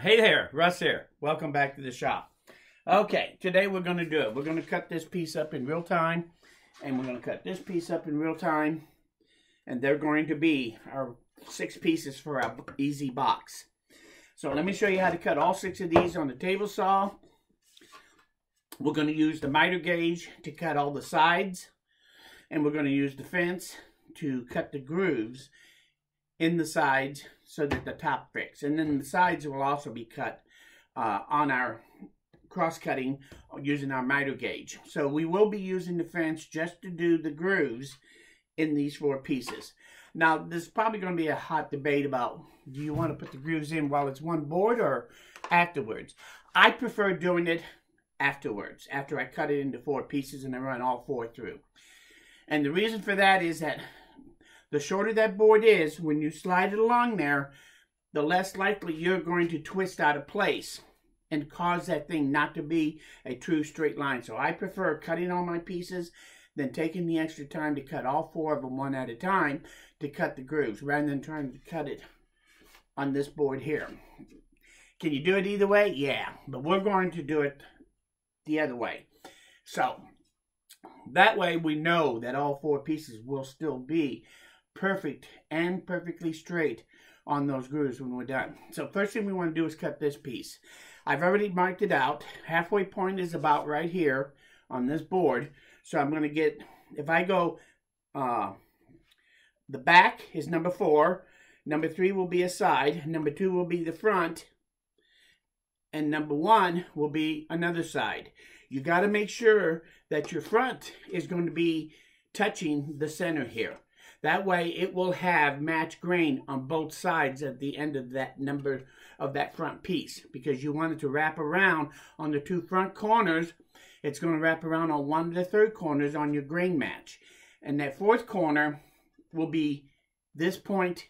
Hey there, Russ here. Welcome back to the shop. Okay, today we're going to do it. We're going to cut this piece up in real time, and we're going to cut this piece up in real time, and they're going to be our 6 pieces for our easy box. So let me show you how to cut all 6 of these on the table saw. We're going to use the miter gauge to cut all the sides, and we're going to use the fence to cut the grooves in the sides so that the top fits. And then the sides will also be cut on our cross-cutting using our miter gauge. So we will be using the fence just to do the grooves in these 4 pieces. Now, there's probably going to be a hot debate about, do you want to put the grooves in while it's one board or afterwards? I prefer doing it afterwards, after I cut it into 4 pieces and I run all 4 through. And the reason for that is that the shorter that board is, when you slide it along there, the less likely you're going to twist out of place and cause that thing not to be a true straight line. So I prefer cutting all my pieces than taking the extra time to cut all 4 of them one at a time to cut the grooves, rather than trying to cut it on this board here. Can you do it either way? Yeah, but we're going to do it the other way. So that way we know that all 4 pieces will still be perfect and perfectly straight on those grooves when we're done. So first thing we want to do is cut this piece. I've already marked it out. Halfway point is about right here on this board. So I'm going to get, if I go, the back is number 4, number 3 will be a side, number 2 will be the front, and number 1 will be another side. You got to make sure that your front is going to be touching the center here. That way it will have match grain on both sides at the end of that number of that front piece, because you want it to wrap around on the 2 front corners. It's going to wrap around on 1 of the 3rd corners on your grain match. And that 4th corner will be this point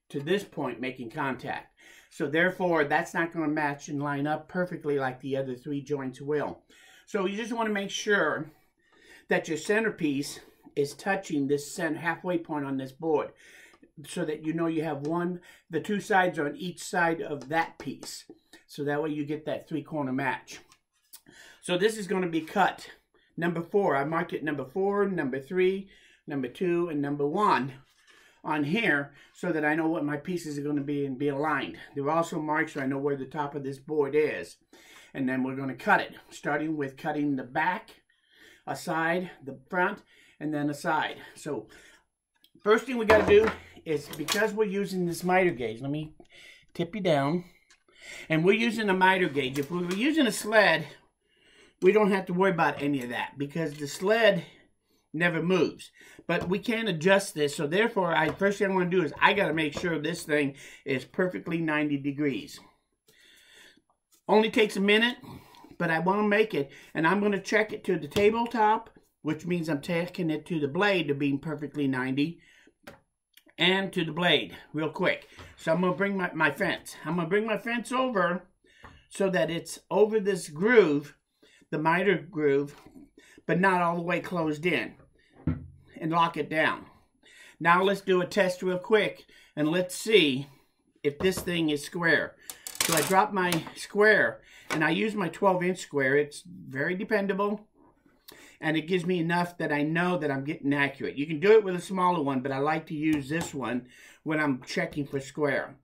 to this point making contact. So therefore that's not going to match and line up perfectly like the other 3 joints will. So you just want to make sure that your centerpiece is touching this center halfway point on this board, so that you know you have the 2 sides on each side of that piece. So that way you get that 3-corner match. So this is going to be cut number 4. I marked it number 4, number 3, number 2, and number 1 on here, so that I know what my pieces are going to be and be aligned. They're also marked so I know where the top of this board is. And then we're going to cut it, starting with cutting the back, a side, the front, and then a side. So first thing we got to do is, because we're using this miter gauge, let me tip you down, and we're using a miter gauge. If we were using a sled, we don't have to worry about any of that, because the sled never moves. But we can adjust this, so therefore first thing I want to do is I got to make sure this thing is perfectly 90 degrees. Only takes a minute, but I want to make it, and I'm going to check it to the tabletop, which means I'm taking it to the blade to be perfectly 90, and to the blade real quick. So I'm going to bring my fence. I'm going to bring my fence over so that it's over this groove, the miter groove, but not all the way closed in, and lock it down. Now let's do a test real quick, and let's see if this thing is square. So I drop my square, and I use my 12-inch square. It's very dependable, and it gives me enough that I know that I'm getting accurate. You can do it with a smaller one, but I like to use this one when I'm checking for square.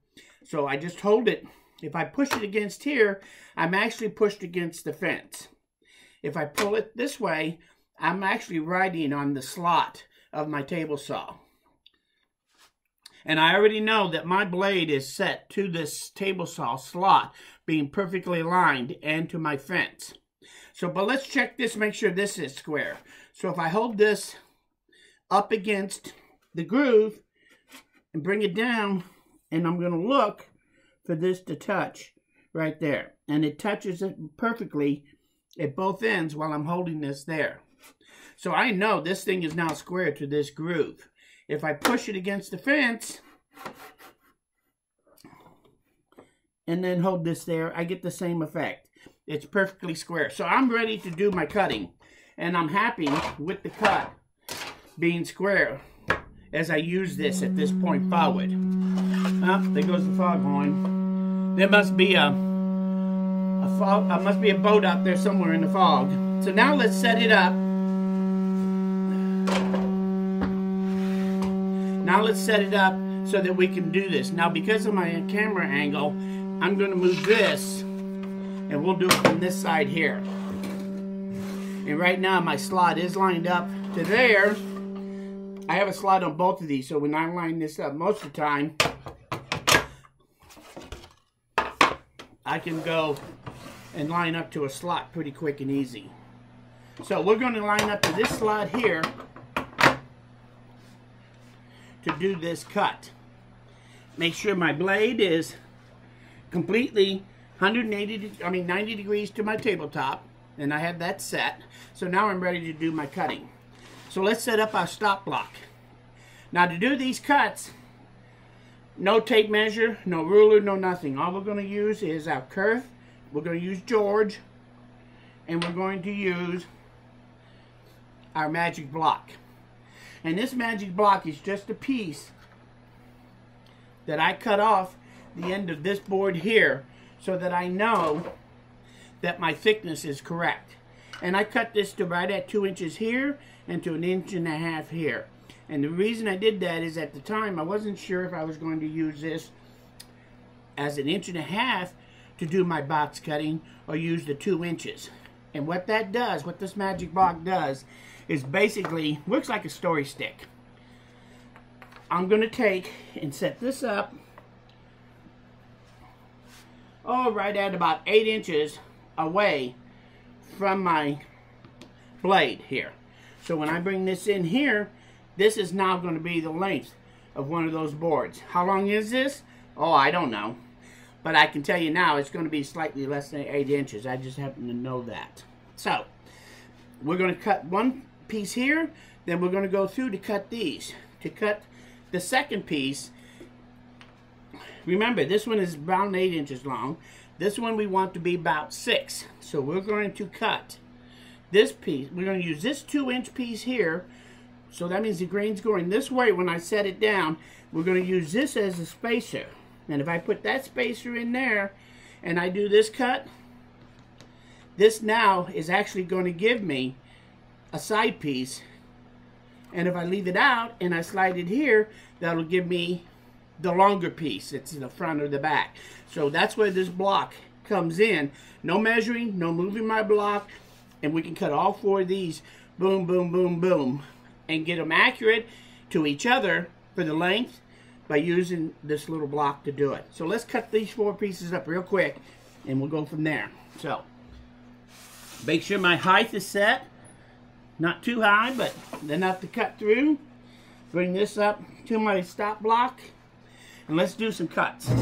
So I just hold it. If I push it against here, I'm actually pushed against the fence. If I pull it this way, I'm actually riding on the slot of my table saw. And I already know that my blade is set to this table saw slot, being perfectly aligned, and to my fence. So, but let's check this, make sure this is square. So if I hold this up against the groove and bring it down, and I'm going to look for this to touch right there. And it touches it perfectly at both ends while I'm holding this there. So I know this thing is now square to this groove. If I push it against the fence and then hold this there, I get the same effect. It's perfectly square. So I'm ready to do my cutting, and I'm happy with the cut being square as I use this at this point forward. Oh, there goes the foghorn. There must be a boat out there somewhere in the fog. So now let's set it up. Now let's set it up so that we can do this. Now because of my camera angle, I'm going to move this and we'll do it from this side here. And right now my slot is lined up to there. I have a slot on both of these, so when I line this up most of the time, I can go and line up to a slot pretty quick and easy. So we're going to line up to this slot here to do this cut. Make sure my blade is completely 90 degrees to my tabletop, and I have that set. So now I'm ready to do my cutting. So let's set up our stop block. Now to do these cuts, no tape measure, no ruler, no nothing. All we're going to use is our kerf. We're going to use George, and we're going to use our magic block. And this magic block is just a piece that I cut off the end of this board here so that I know that my thickness is correct. And I cut this to right at 2 inches here and to 1.5 inches here. And the reason I did that is at the time I wasn't sure if I was going to use this as 1.5 inches to do my box cutting or use the 2 inches. And what that does, what this magic block does, is basically works like a story stick. I'm going to take and set this up right at about 8 inches away from my blade here. So when I bring this in here, this is now going to be the length of one of those boards. How long is this? Oh, I don't know. But I can tell you now it's going to be slightly less than 8 inches. I just happen to know that. So we're going to cut one piece here, then we're going to go through to cut these. To cut the second piece, remember this one is around 8 inches long. This one we want to be about 6. So we're going to cut this piece. We're going to use this 2-inch piece here. So that means the grain's going this way when I set it down. We're going to use this as a spacer. And if I put that spacer in there and I do this cut, this now is actually going to give me a side piece. And if I leave it out and I slide it here, that'll give me the longer piece. It's the front or the back. So that's where this block comes in. No measuring, no moving my block, and we can cut all 4 of these, boom, boom, boom, boom, and get them accurate to each other for the length by using this little block to do it. So let's cut these 4 pieces up real quick, and we'll go from there. So make sure my height is set, not too high, but enough to cut through. Bring this up to my stop block, and let's do some cuts.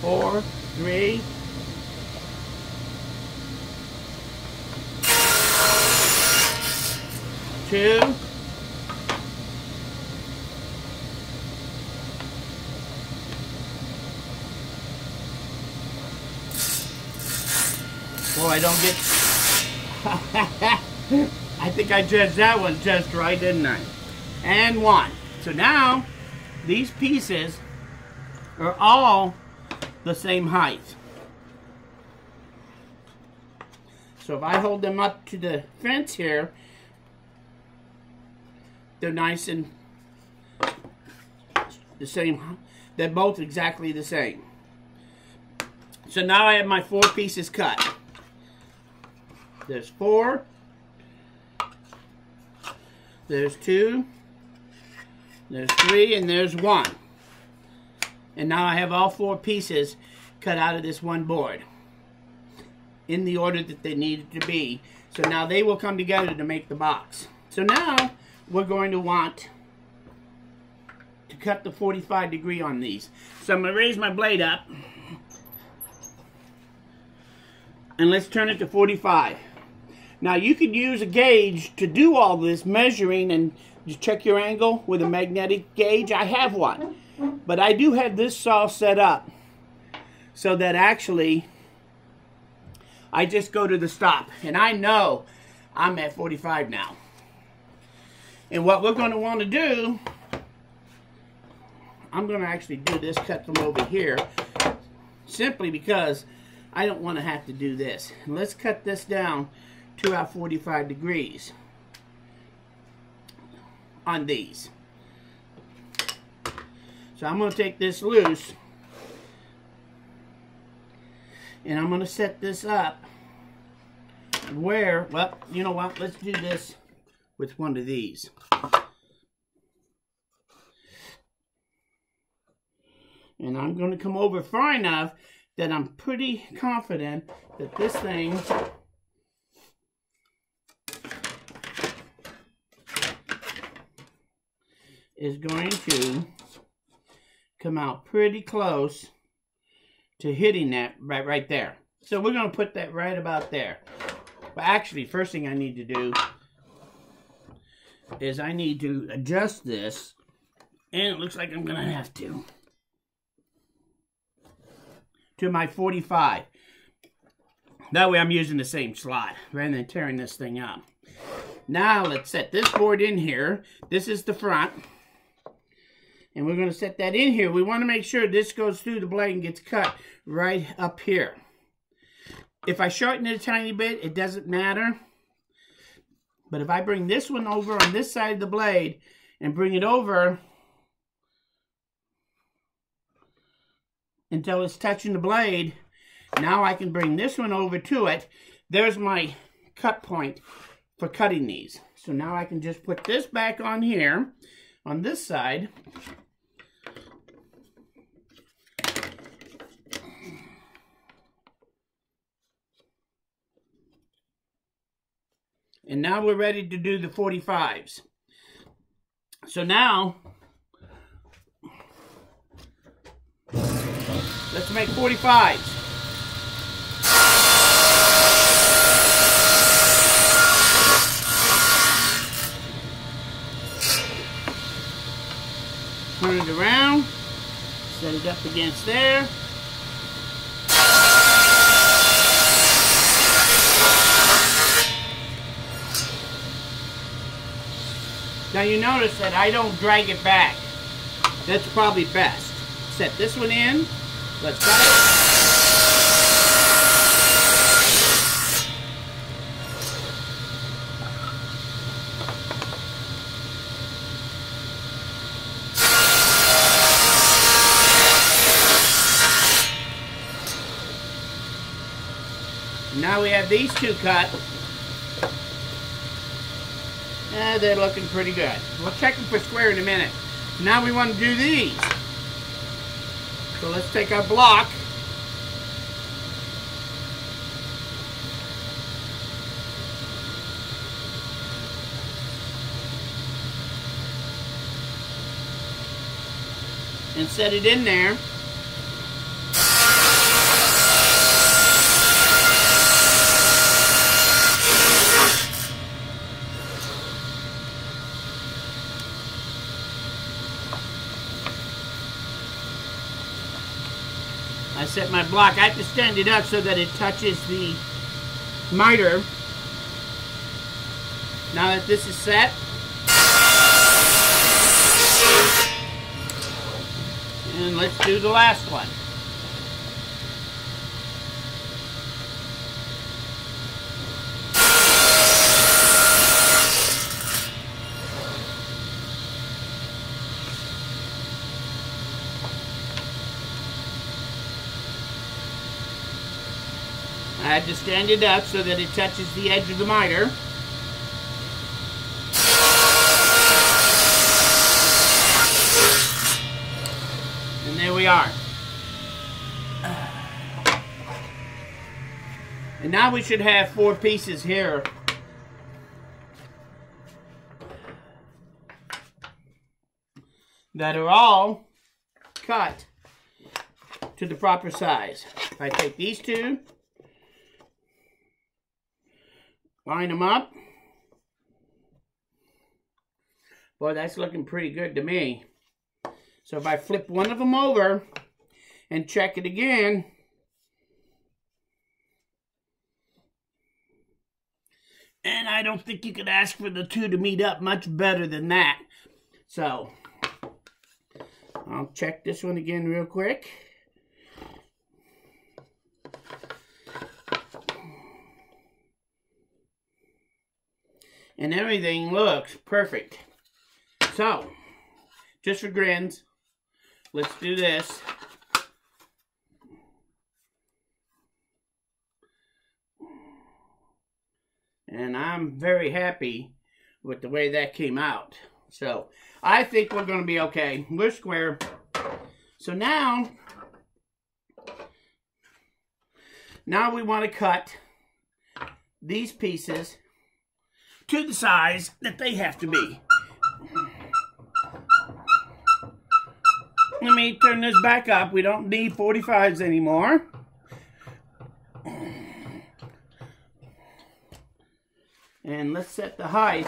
Four, 3, 2, 4. I don't get I think I judged that one just right, didn't I? And 1. So now these pieces are all the same height. So if I hold them up to the fence here, they're nice and the same. They're both exactly the same. So now I have my 4 pieces cut. There's 4. There's 2. There's 3, and there's 1. And now I have all 4 pieces cut out of this one board in the order that they needed to be. So now they will come together to make the box. So now we're going to want to cut the 45-degree on these. So I'm going to raise my blade up and let's turn it to 45. Now you could use a gauge to do all this measuring and just check your angle with a magnetic gauge. I have one, but I do have this saw set up so that actually I just go to the stop, and I know I'm at 45 now. And what we're going to want to do, I'm going to actually do this, cut them over here, simply because I don't want to have to do this. And let's cut this down to about 45 degrees on these. So I'm going to take this loose, and I'm going to set this up where, well, you know what, let's do this with one of these. And I'm going to come over far enough that I'm pretty confident that this thing is going to come out pretty close to hitting that right there. So we're going to put that right about there. But actually, first thing I need to do is I need to adjust this, and it looks like I'm going to have to my 45. That way I'm using the same slot rather than tearing this thing up. Now let's set this board in here. This is the front. And we're going to set that in here. We want to make sure this goes through the blade and gets cut right up here. If I shorten it a tiny bit, it doesn't matter. But if I bring this one over on this side of the blade and bring it over until it's touching the blade, now I can bring this one over to it. There's my cut point for cutting these. So now I can just put this back on here on this side. And now we're ready to do the 45s. So now, let's make 45s. Turn it around, set it up against there. Now you notice that I don't drag it back. That's probably best. Set this one in. Let's cut it. Now we have these two cut. They're looking pretty good. We'll check them for square in a minute. Now we want to do these. So let's take our block. And set it in there. I set my block. I have to stand it up so that it touches the miter. Now that this is set, and let's do the last one. I have to stand it up so that it touches the edge of the miter. And there we are. And now we should have 4 pieces here. That are all cut to the proper size. If I take these two, line them up. Boy, that's looking pretty good to me. So if I flip one of them over and check it again, and I don't think you could ask for the two to meet up much better than that. So I'll check this one again real quick. And everything looks perfect. So, just for grins, let's do this. And I'm very happy with the way that came out. So, I think we're going to be okay. We're square. So now we want to cut these pieces to the size that they have to be. Let me turn this back up. We don't need 45s anymore. And let's set the height.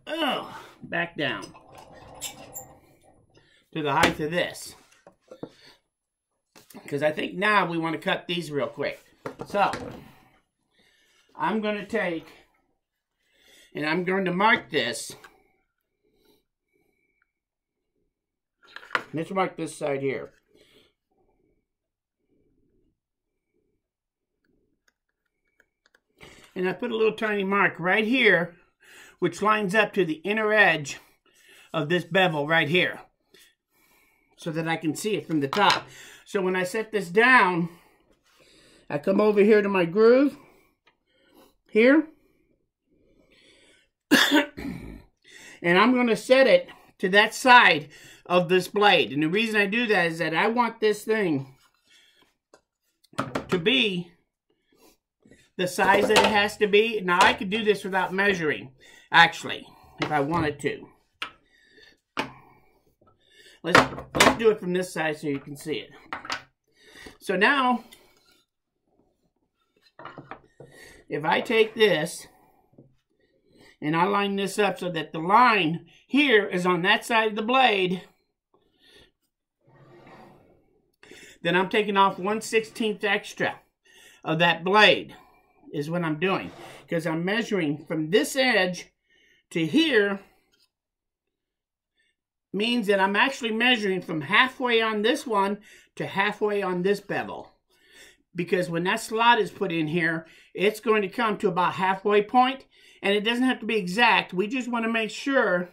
Oh, back down to the height of this. Because I think now we want to cut these real quick. So, I'm going to take, and I'm going to mark this. Let's mark this side here. And I put a little tiny mark right here, which lines up to the inner edge of this bevel right here, so that I can see it from the top. So when I set this down, I come over here to my groove, here, and I'm going to set it to that side of this blade. And the reason I do that is that I want this thing to be the size that it has to be. Now I could do this without measuring, actually, if I wanted to. Let's do it from this side so you can see it. So now, if I take this and I line this up so that the line here is on that side of the blade, then I'm taking off 1/16 extra of that blade is what I'm doing. Because I'm measuring from this edge to here means that I'm actually measuring from halfway on this one to halfway on this bevel. Because when that slot is put in here, it's going to come to about halfway point, and it doesn't have to be exact. We just want to make sure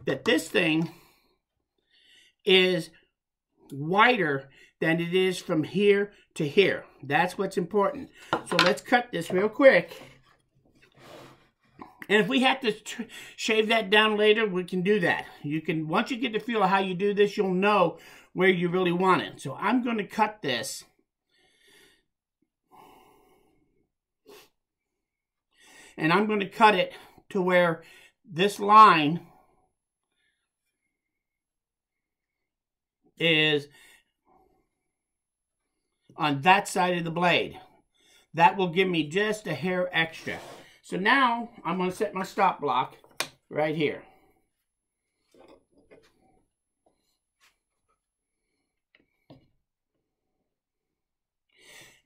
that this thing is wider than it is from here to here. That's what's important. So let's cut this real quick. And if we have to shave that down later, we can do that. You can, once you get the feel of how you do this, you'll know where you really want it. So I'm going to cut this. And I'm going to cut it to where this line is on that side of the blade. That will give me just a hair extra. So now I'm going to set my stop block right here.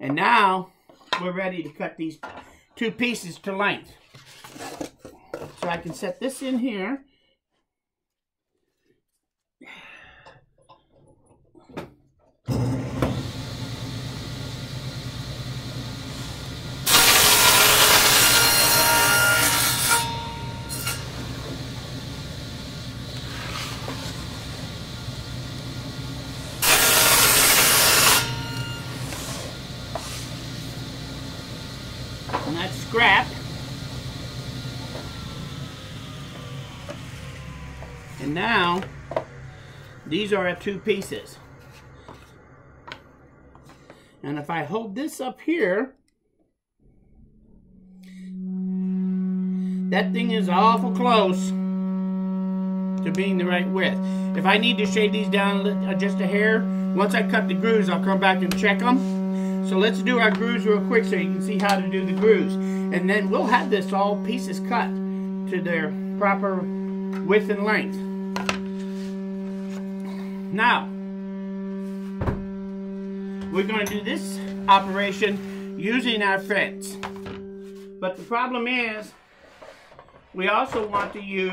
And now we're ready to cut these two pieces to length. So I can set this in here. And that's scrap. And now, these are our two pieces. And if I hold this up here, that thing is awful close to being the right width. If I need to shave these down just a hair, once I cut the grooves, I'll come back and check them. So let's do our grooves real quick so you can see how to do the grooves. And then we'll have this all pieces cut to their proper width and length. Now, we're going to do this operation using our fence. But the problem is, we also want to use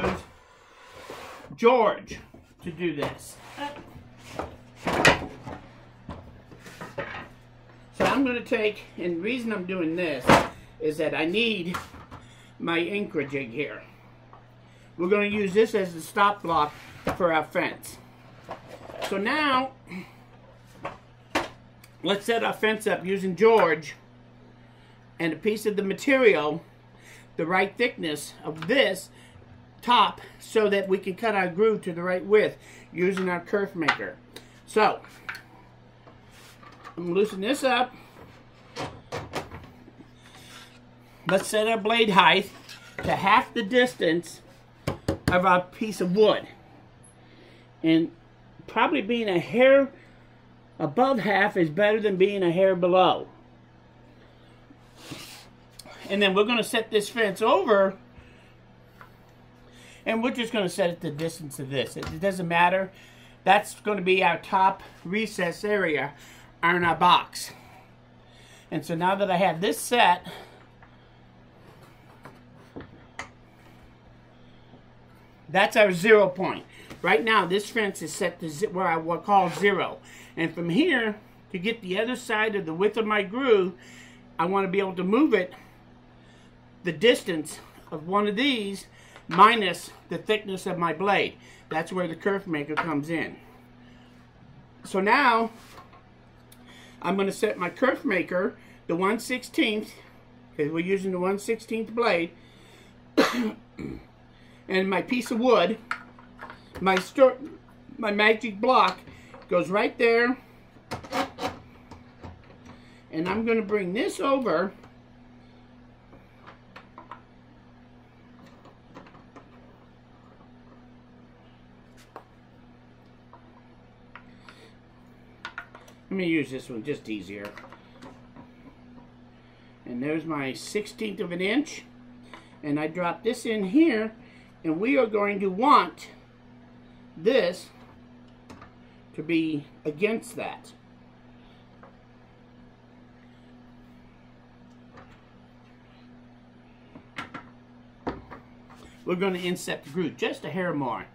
George to do this. So I'm going to take, and the reason I'm doing this is that I need my anchor jig here. We're going to use this as the stop block for our fence. So now, let's set our fence up using George and a piece of the material, the right thickness of this top, so that we can cut our groove to the right width using our kerfmaker. So, I'm going to loosen this up. Let's set our blade height to half the distance of our piece of wood. And probably being a hair above half is better than being a hair below. And then we're going to set this fence over, and we're just going to set it the distance of this. It doesn't matter. That's going to be our top recess area on our box. And so now that I have this set, that's our 0 point. Right now, this fence is set to where I will call 0. And from here, to get the other side of the width of my groove, I want to be able to move it the distance of one of these minus the thickness of my blade. That's where the kerfmaker comes in. So now, I'm going to set my kerfmaker, the 1/16, because we're using the 1/16 blade, and my piece of wood, my magic block goes right there, and I'm going to bring this over Let me use this one, just easier. And there's my 1/16 of an inch. And I drop this in here, and we are going to want this to be against that. We're going to inset the groove just a hair more.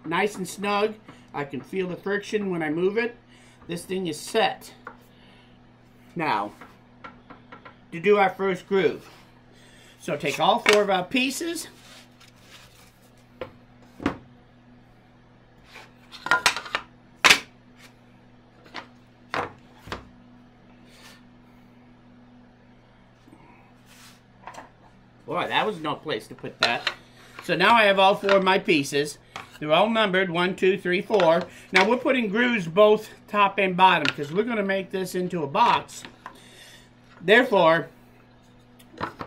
Nice and snug. I can feel the friction when I move it. This thing is set. Now, to do our first groove. So take all 4 of our pieces. Boy, that was no place to put that. So now I have all 4 of my pieces. They're all numbered, 1, 2, 3, 4. Now we're putting grooves both top and bottom because we're going to make this into a box. Therefore,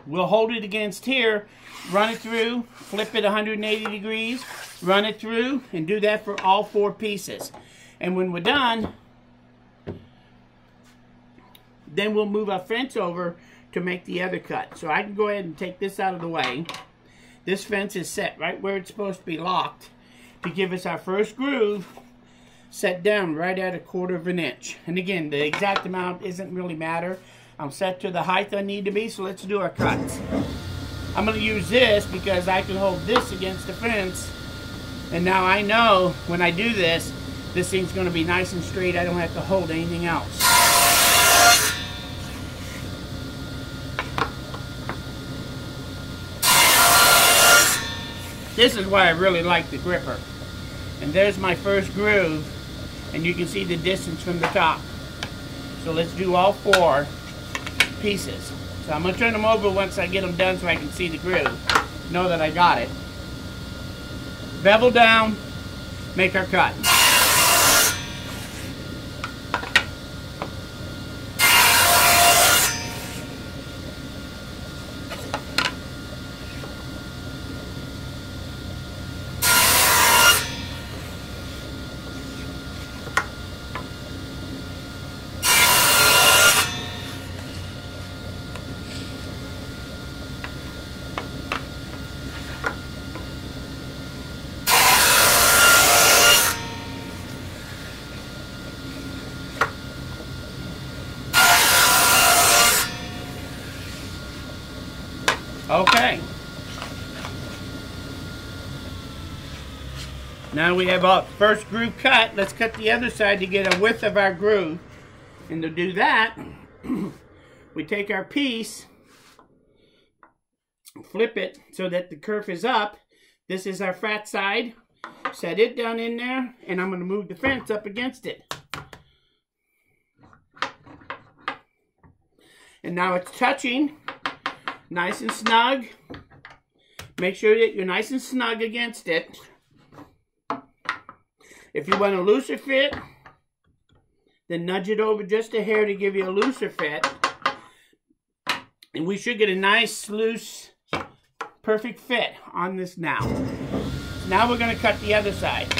we'll hold it against here, run it through, flip it 180 degrees, run it through, and do that for all 4 pieces. And when we're done, then we'll move our fence over to make the other cut. So I can go ahead and take this out of the way. This fence is set right where it's supposed to be locked to give us our first groove set down right at 1/4 of an inch. And again, the exact amount isn't really matter. I'm set to the height I need to be, so let's do our cuts. I'm going to use this because I can hold this against the fence, and now I know when I do this, this thing's going to be nice and straight. I don't have to hold anything else. This is why I really like the gripper. And there's my first groove, and you can see the distance from the top. So let's do all 4 pieces. So I'm going to turn them over once I get them done so I can see the groove. Know that I got it. Bevel down, make our cut. Okay. Now we have our first groove cut. Let's cut the other side to get a width of our groove. And to do that, we take our piece, flip it so that the kerf is up. This is our fat side. Set it down in there, and I'm going to move the fence up against it. And now it's touching, nice and snug. Make sure that you're nice and snug against it. If you want a looser fit, then nudge it over just a hair to give you a looser fit. And we should get a nice, loose, perfect fit on this now. Now we're going to cut the other side.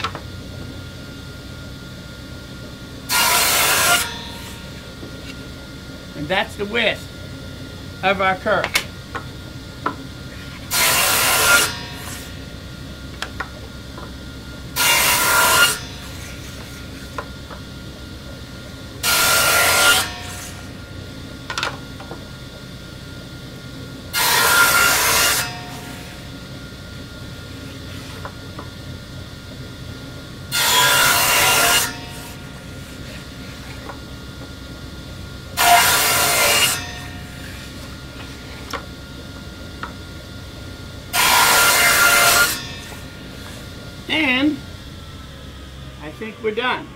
And that's the width of our kerf. And I think we're done.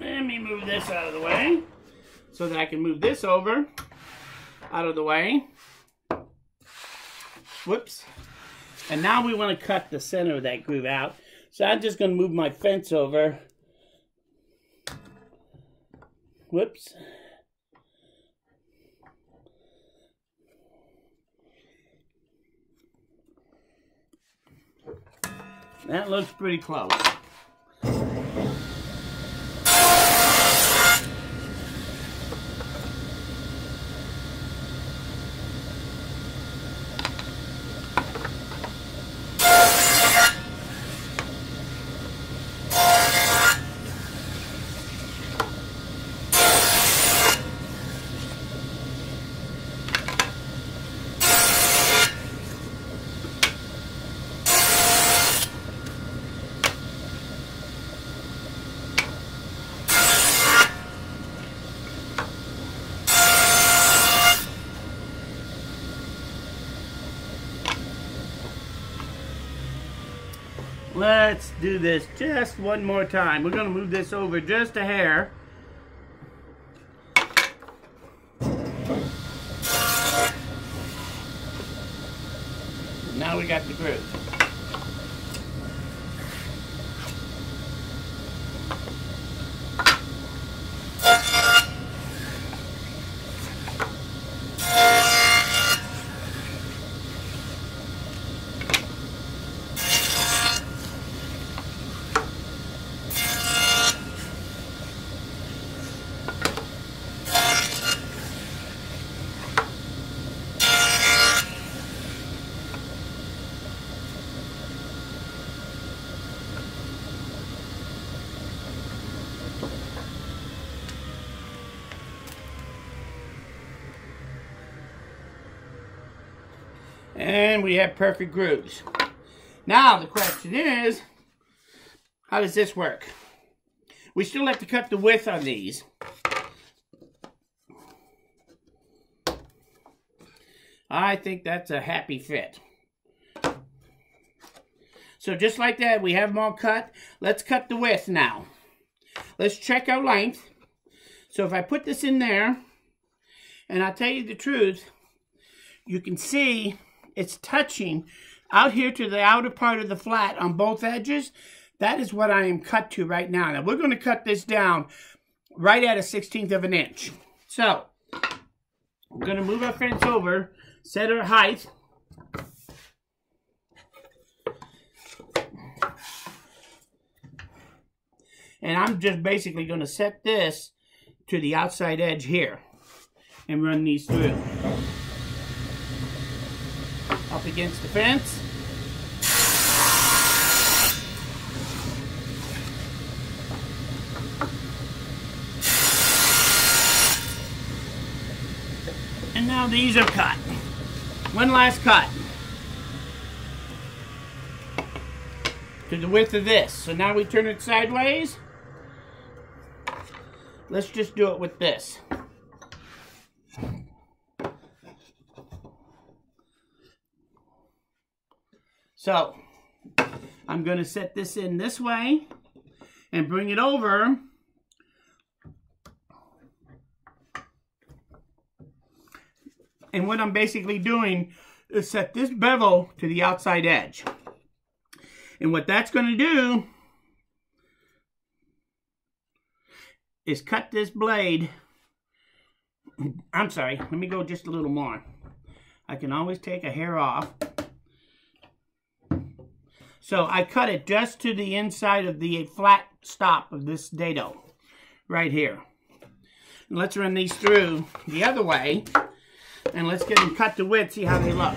Let me move this out of the way so that I can move this over out of the way. Whoops. And now we want to cut the center of that groove out. So I'm just going to move my fence over. Whoops. That looks pretty close. Let's do this just one more time. We're going to move this over just a hair. Now we got the groove. And we have perfect grooves. Now the question is, how does this work? We still have to cut the width on these. I think that's a happy fit. So just like that, we have them all cut. Let's cut the width now. Let's check our length. So if I put this in there, and I'll tell you the truth, you can see it's touching out here to the outer part of the flat on both edges. That is what I am cut to right now. Now we're going to cut this down right at a 1/16 of an inch. So we're going to move our fence over, set our height. And I'm just basically going to set this to the outside edge here and run these through. Up against the fence. And now these are cut. One last cut to the width of this. So now we turn it sideways. Let's just do it with this. So I'm going to set this in this way and bring it over. And what I'm basically doing is set this bevel to the outside edge. And what that's going to do is cut this blade. I'm sorry, let me go just a little more. I can always take a hair off. So I cut it just to the inside of the flat stop of this dado right here. And let's run these through the other way. And let's get them cut to width, see how they look.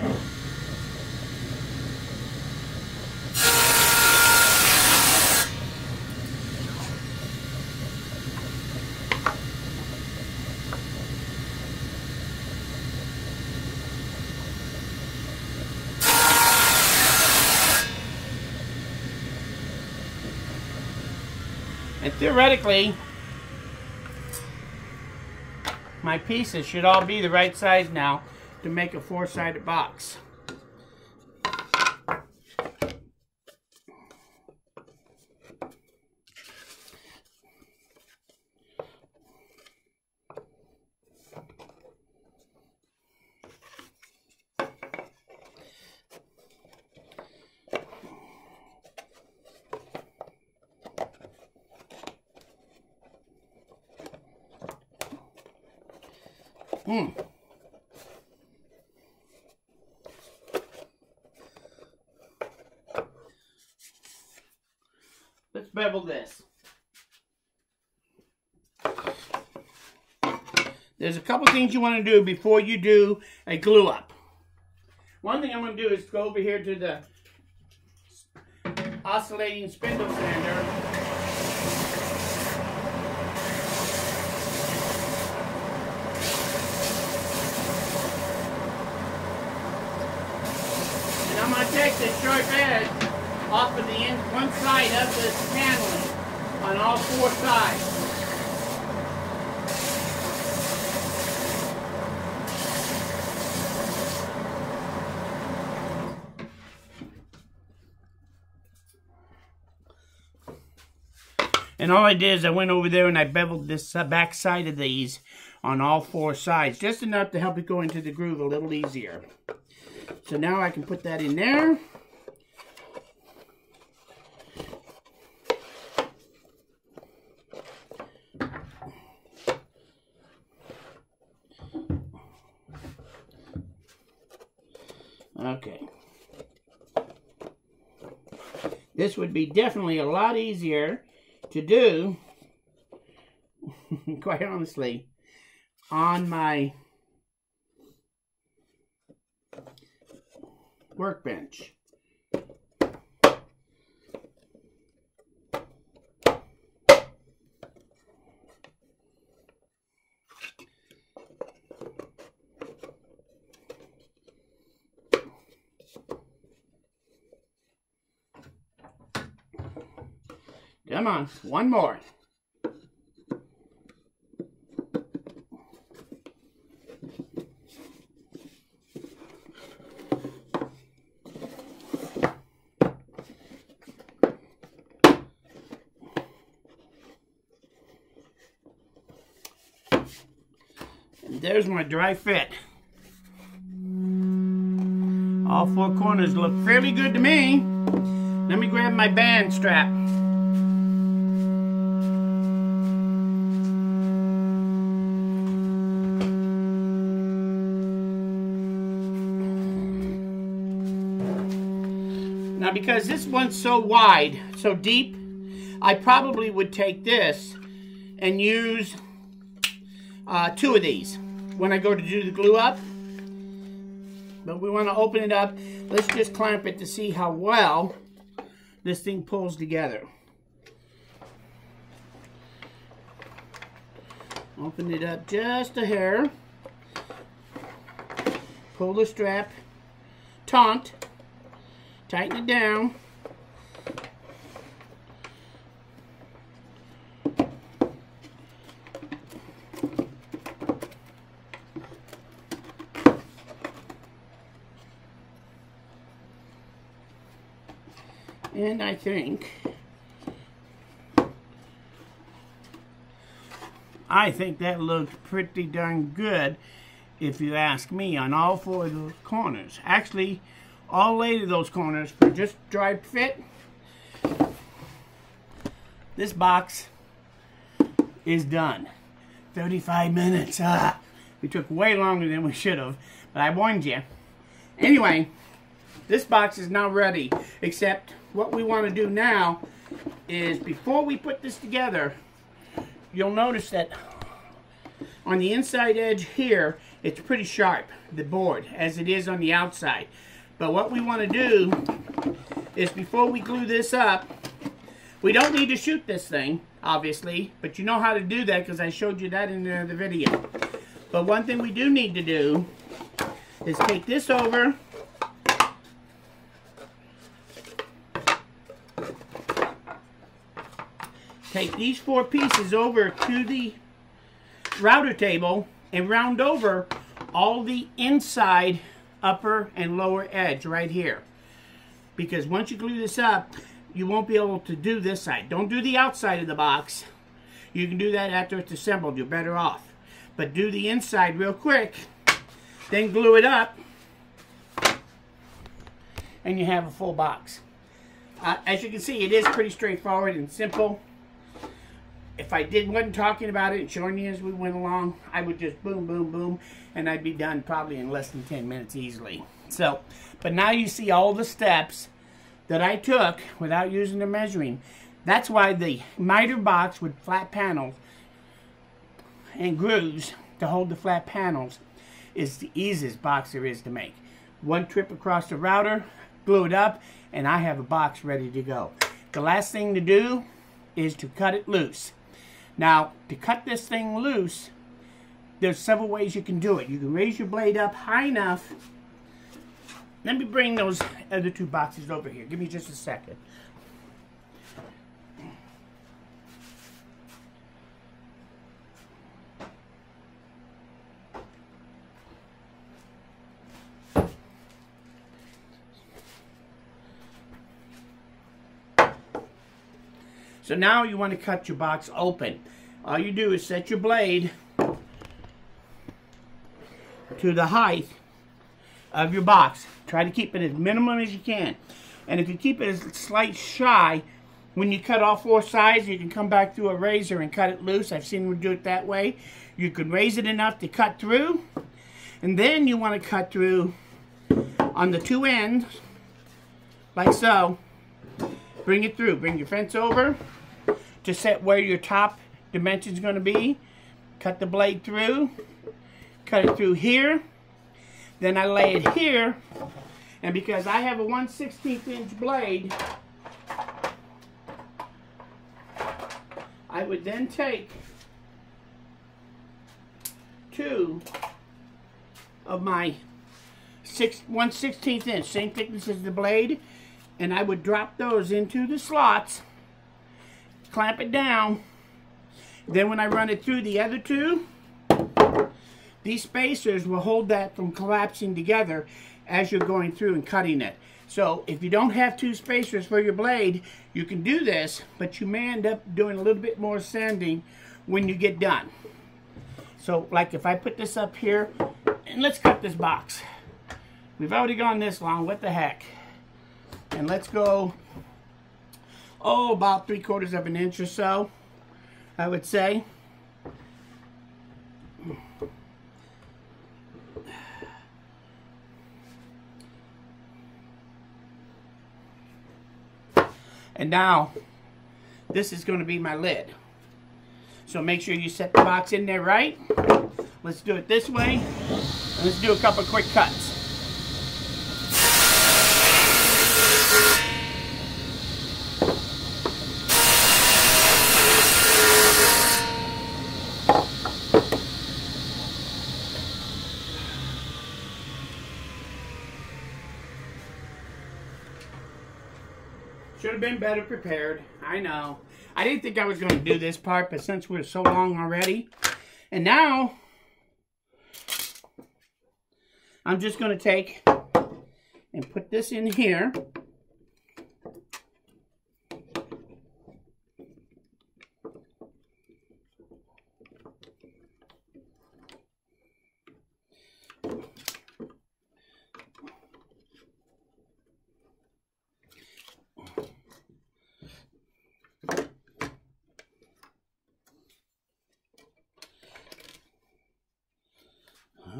And theoretically, my pieces should all be the right size now to make a four-sided box. Let's bevel this. There's a couple things you want to do before you do a glue up. One thing I'm going to do is go over here to the oscillating spindle sander. I'm going to take the sharp edge off of the one side of this paneling on all four sides. And all I did is I went over there and I beveled this back side of these on all four sides, just enough to help it go into the groove a little easier. So now I can put that in there. Okay. This would be definitely a lot easier to do, quite honestly, on my workbench. Come on, one more. And there's my dry fit. All four corners look fairly good to me. Let me grab my band strap. Now, because this one's so wide, so deep, I probably would take this and use two of these when I go to do the glue up. But we want to open it up. Let's just clamp it to see how well this thing pulls together. Open it up just a hair. pull the strap taut, tighten it down. And I think that looks pretty darn good, if you ask me, on all 4 of those corners. Actually, all 8 of those corners for just dry fit. This box is done. 35 minutes. We took way longer than we should have, but I warned you. Anyway, this box is now ready, except what we want to do now is, before we put this together, you'll notice that on the inside edge here, it's pretty sharp, the board, as it is on the outside. But what we want to do is, before we glue this up, we don't need to shoot this thing, obviously, but you know how to do that because I showed you that in the video. But one thing we do need to do is take this over, take these 4 pieces over to the router table and round over all the inside upper and lower edge right here. Because once you glue this up, you won't be able to do this side. Don't do the outside of the box. You can do that after it's assembled. You're better off. But do the inside real quick, then glue it up, and you have a full box. As you can see, it is pretty straightforward and simple. If I wasn't talking about it and showing you as we went along, I would just boom, boom, boom, and I'd be done probably in less than 10 minutes easily. So, but now you see all the steps that I took without using the measuring. That's why the miter box with flat panels and grooves to hold the flat panels is the easiest box there is to make. One trip across the router, glue it up, and I have a box ready to go. The last thing to do is to cut it loose. Now, to cut this thing loose, there's several ways you can do it. You can raise your blade up high enough. Let me bring those other 2 boxes over here. Give me just a second. So now you want to cut your box open. All you do is set your blade to the height of your box. Try to keep it as minimum as you can. And if you keep it a slight shy, when you cut all 4 sides, you can come back through a razor and cut it loose. I've seen them do it that way. You can raise it enough to cut through. And then you want to cut through on the 2 ends, like so. Bring it through. Bring your fence over to set where your top dimension is going to be. Cut the blade through. Cut it through here. Then I lay it here. And because I have a 1/16 inch blade, I would then take 2 of my 1/16 inch, same thickness as the blade, and I would drop those into the slots, clamp it down. Then when I run it through the other 2, these spacers will hold that from collapsing together as you're going through and cutting it. So if you don't have 2 spacers for your blade, you can do this, but you may end up doing a little bit more sanding when you get done. So like if I put this up here, and let's cut this box. We've already gone this long, what the heck. And let's go, about 3/4 of an inch or so, I would say. And now, this is going to be my lid. So make sure you set the box in there right. Let's do it this way. And let's do a couple quick cuts. Should have been better prepared. I know. I didn't think I was going to do this part, but since we're so long already. And now, I'm just going to take and put this in here.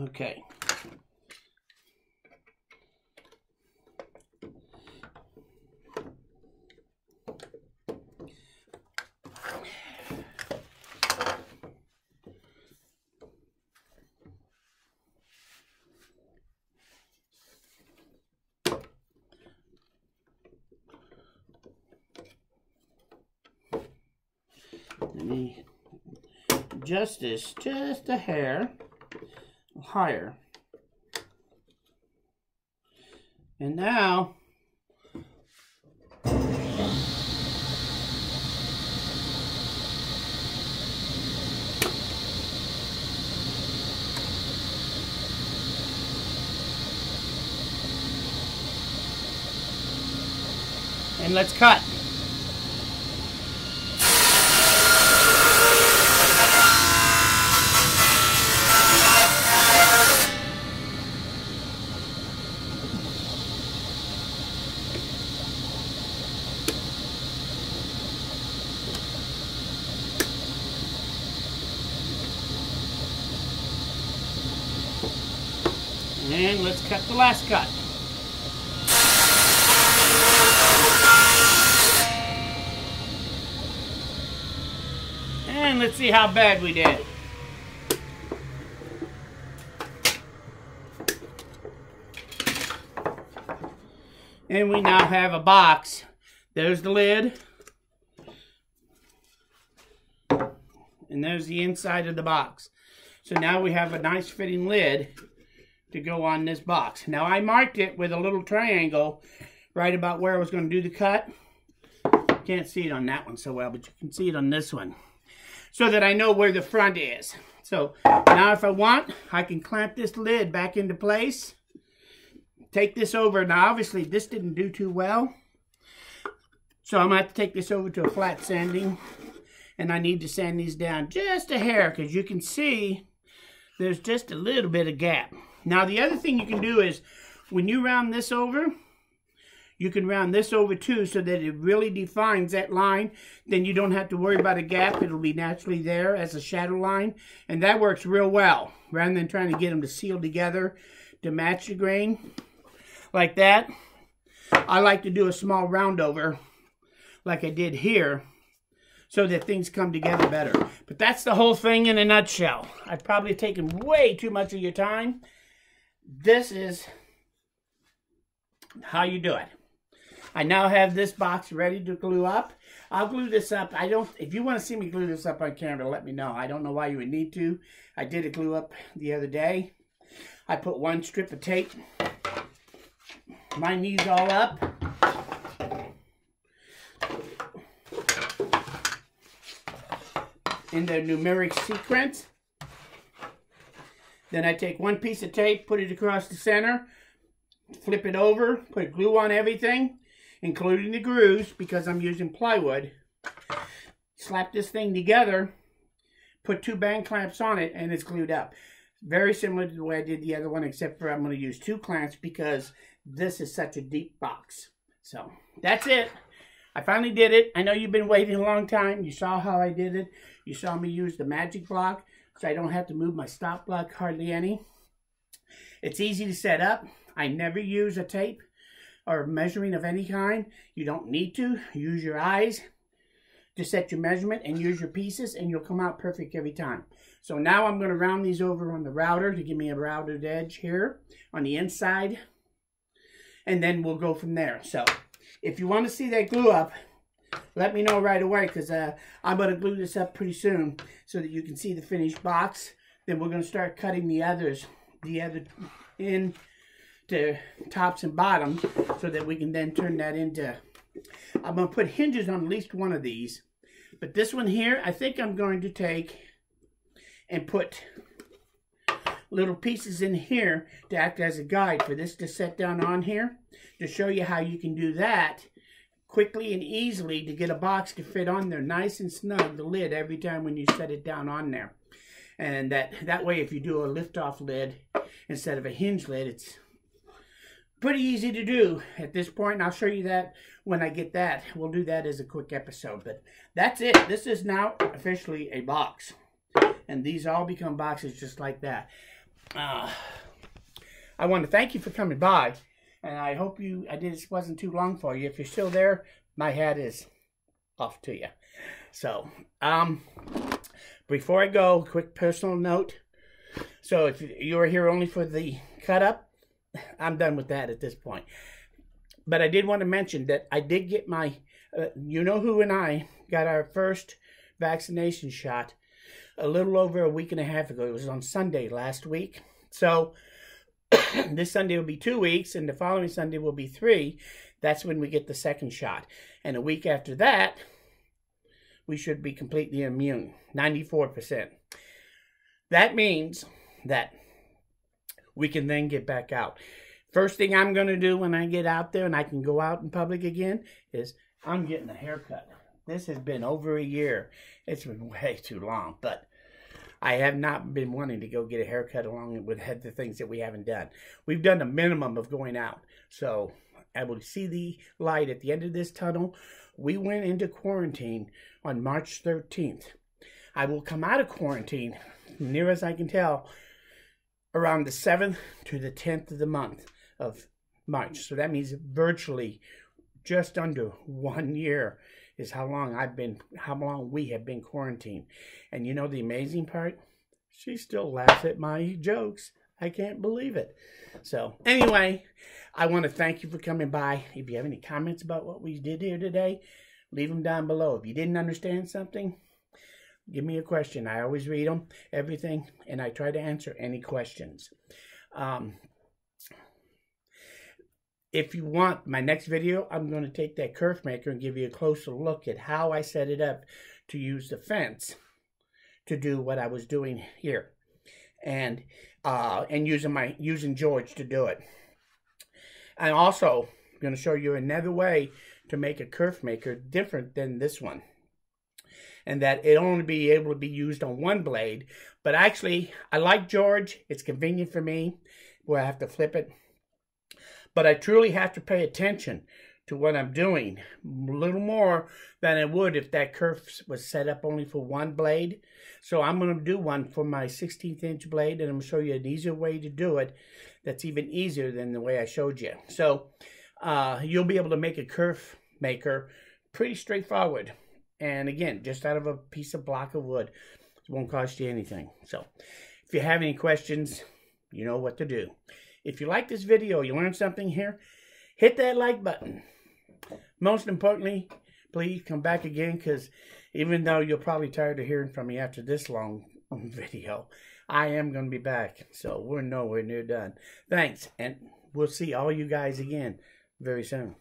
Okay. Let me adjust this just a hair higher. And now, and let's cut. And let's cut the last cut. And let's see how bad we did. And we now have a box. There's the lid. And there's the inside of the box. So now we have a nice fitting lid to go on this box. Now I marked it with a little triangle right about where I was going to do the cut. Can't see it on that one so well, but you can see it on this one. So that I know where the front is. So now if I want, I can clamp this lid back into place. Take this over. Now obviously this didn't do too well. So I'm going to have to take this over to a flat sanding. And I need to sand these down just a hair because you can see there's just a little bit of gap. Now the other thing you can do is when you round this over, you can round this over too so that it really defines that line. Then you don't have to worry about a gap. It'll be naturally there as a shadow line. And that works real well rather than trying to get them to seal together to match the grain like that. I like to do a small round over like I did here so that things come together better. But that's the whole thing in a nutshell. I've probably taken way too much of your time. This is how you do it. I now have this box ready to glue up. I'll glue this up. If you want to see me glue this up on camera, let me know. I don't know why you would need to. I did a glue up the other day. I put one strip of tape. Line these all up. In the numeric sequence. Then I take one piece of tape, put it across the center, flip it over, put glue on everything, including the grooves, because I'm using plywood. Slap this thing together, put 2 bang clamps on it, and it's glued up. Very similar to the way I did the other one, except for I'm going to use 2 clamps because this is such a deep box. So, that's it. I finally did it. I know you've been waiting a long time. You saw how I did it. You saw me use the magic block, so I don't have to move my stop block hardly any. It's easy to set up. I never use a tape or measuring of any kind. You don't need to. Use your eyes to set your measurement and use your pieces, and you'll come out perfect every time. So now I'm going to round these over on the router to give me a routed edge here on the inside, and then we'll go from there. So if you want to see that glue up, let me know right away, because I'm going to glue this up pretty soon so that you can see the finished box. Then we're going to start cutting the other in to tops and bottoms so that we can then turn that into I'm going to put hinges on at least one of these. But this one here, I think I'm going to take and put little pieces in here to act as a guide for this to set down on here, to show you how you can do that quickly and easily to get a box to fit on there nice and snug, the lid, every time when you set it down on there. And that way, if you do a lift-off lid instead of a hinge lid, it's pretty easy to do at this point. And I'll show you that when I get that. We'll do that as a quick episode. But that's it. This is now officially a box. And these all become boxes just like that. I want to thank you for coming by. And I hope this wasn't too long for you. If you're still there, my hat is off to you. So, before I go, quick personal note. So if you were here only for the cut up, I'm done with that at this point. But I did want to mention that I did get my, you-know-who and I got our first vaccination shot a little over a week and a half ago. It was on Sunday last week. So this Sunday will be 2 weeks, and the following Sunday will be 3. That's when we get the second shot. And a week after that, we should be completely immune, 94%. That means that we can then get back out. First thing I'm going to do when I get out there and I can go out in public again is I'm getting a haircut. This has been over a year. It's been way too long, but I have not been wanting to go get a haircut along with the things that we haven't done. We've done the minimum of going out. So I will see the light at the end of this tunnel. We went into quarantine on March 13th. I will come out of quarantine, near as I can tell, around the 7th to the 10th of the month of March. So that means virtually just under 1 year is how long we have been quarantined. And you know the amazing part? She still laughs at my jokes. I can't believe it. So anyway, I want to thank you for coming by. If you have any comments about what we did here today, leave them down below. If you didn't understand something, give me a question. I always read them, everything, and I try to answer any questions. If you want my next video, I'm going to take that kerfmaker and give you a closer look at how I set it up to use the fence to do what I was doing here, and using George to do it. I'm also going to show you another way to make a kerfmaker different than this one, and that it only be able to be used on one blade. But actually, I like George. It's convenient for me where I have to flip it. But I truly have to pay attention to what I'm doing a little more than I would if that kerf was set up only for one blade. So I'm going to do one for my 16th inch blade, and I'm going to show you an easier way to do it that's even easier than the way I showed you. So you'll be able to make a kerf maker pretty straightforward. And again, just out of a piece of block of wood. It won't cost you anything. So if you have any questions, you know what to do. If you like this video, you learned something here, hit that like button. Most importantly, please come back again, because even though you're probably tired of hearing from me after this long video, I am going to be back. So we're nowhere near done. Thanks, and we'll see all you guys again very soon.